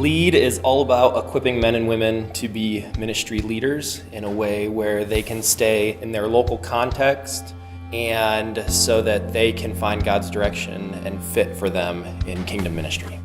LEAD is all about equipping men and women to be ministry leaders in a way where they can stay in their local context and so that they can find God's direction and fit for them in kingdom ministry.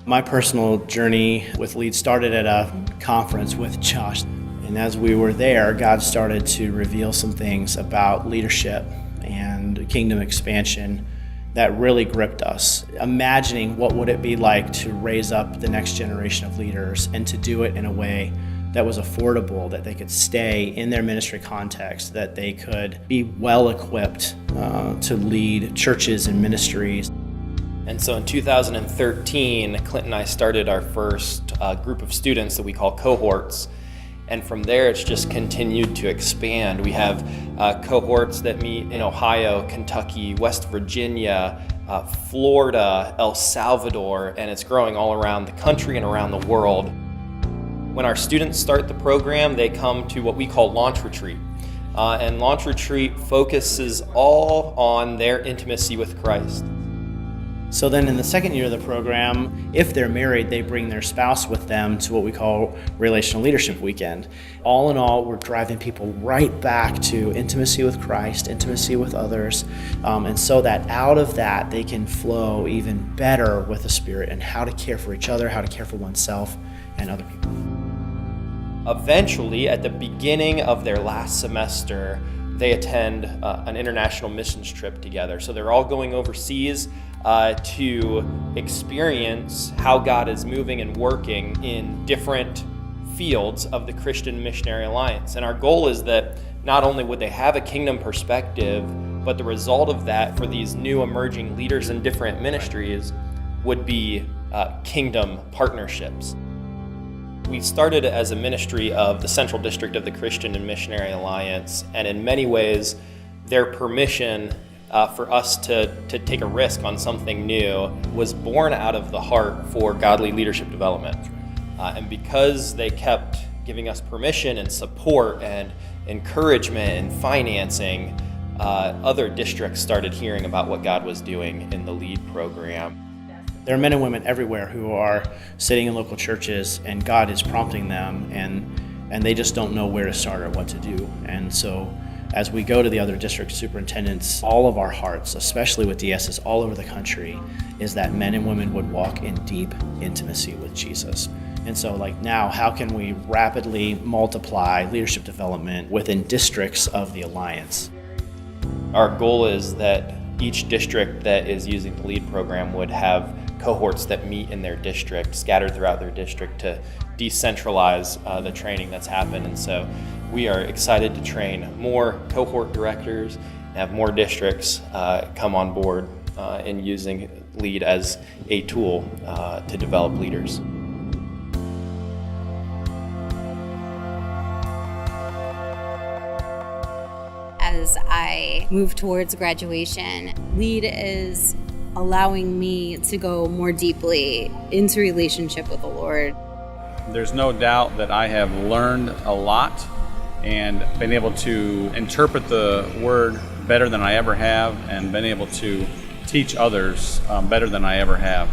My personal journey with LEAD started at a conference with Josh. And as we were there, God started to reveal some things about leadership and kingdom expansion that really gripped us. Imagining what would it be like to raise up the next generation of leaders and to do it in a way that was affordable, that they could stay in their ministry context, that they could be well equipped to lead churches and ministries. And so in 2013, Clint and I started our first group of students that we call cohorts. And from there, it's just continued to expand. We have cohorts that meet in Ohio, Kentucky, West Virginia, Florida, El Salvador, and it's growing all around the country and around the world. When our students start the program, they come to what we call Launch Retreat. And Launch Retreat focuses all on their intimacy with Christ. So then in the second year of the program, if they're married, they bring their spouse with them to what we call Relational Leadership Weekend. All in all, we're driving people right back to intimacy with Christ, intimacy with others, and so that out of that, they can flow even better with the Spirit and how to care for each other, how to care for oneself and other people. Eventually, at the beginning of their last semester, they attend an international missions trip together. So they're all going overseas to experience how God is moving and working in different fields of the Christian Missionary Alliance. And our goal is that not only would they have a kingdom perspective, but the result of that for these new emerging leaders in different ministries would be kingdom partnerships. We started as a ministry of the Central District of the Christian and Missionary Alliance, and in many ways, their permission for us to take a risk on something new was born out of the heart for godly leadership development. And because they kept giving us permission and support and encouragement and financing, other districts started hearing about what God was doing in the LEAD program. There are men and women everywhere who are sitting in local churches and God is prompting them and they just don't know where to start or what to do. And so as we go to the other district superintendents, all of our hearts, especially with DSs all over the country, is that men and women would walk in deep intimacy with Jesus. And so now, how can we rapidly multiply leadership development within districts of the Alliance? Our goal is that each district that is using the LEAD program would have cohorts that meet in their district, scattered throughout their district, to decentralize the training that's happened. And so we are excited to train more cohort directors and have more districts come on board in using LEAD as a tool to develop leaders. As I move towards graduation, LEAD is allowing me to go more deeply into relationship with the Lord. There's no doubt that I have learned a lot and been able to interpret the Word better than I ever have and been able to teach others better than I ever have.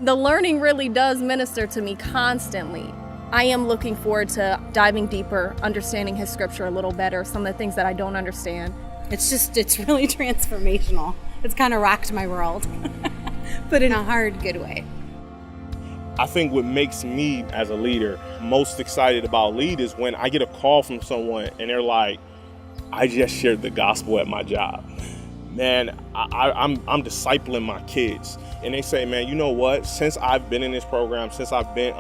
The learning really does minister to me constantly. I am looking forward to diving deeper, understanding His Scripture a little better, some of the things that I don't understand. It's really transformational. It's kind of rocked my world, but in a hard, good way. I think what makes me as a leader most excited about LEAD is when I get a call from someone and they're like, I just shared the gospel at my job. Man, I'm discipling my kids. And they say, man, you know what? Since I've been in this program, since I've been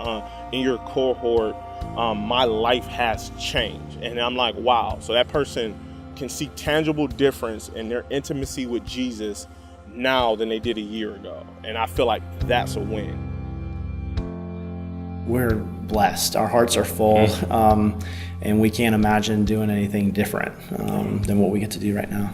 in your cohort, my life has changed. And I'm like, wow. So that person can see tangible difference in their intimacy with Jesus now than they did a year ago. And I feel like that's a win. We're blessed. Our hearts are full, and we can't imagine doing anything different than what we get to do right now.